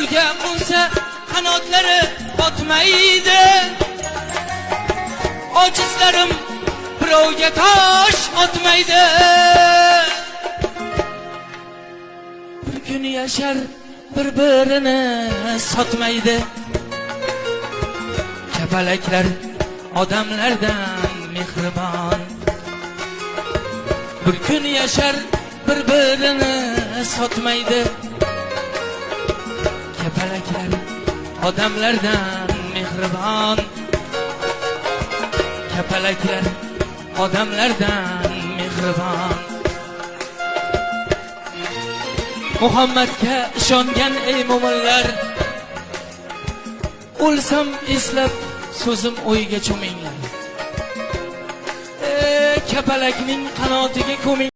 yo'lga qo'nsa qanotlari botmaydi. Ojizlarim birovga tosh otmaydi. Bir kun yashar bir-birini sotmaydi. Kapalaklar odamlardan mehribon. Bir kun yashar bir-birini sotmaydi. Kapalaklar odamlardan mehribon. Kapalaklar odamlardan mehribon. Muhammadga ishongan ey mo'minlar, o'lsam eslab so'zim o'yga cho'minglar. Kapalakning qanotiga ko'ming.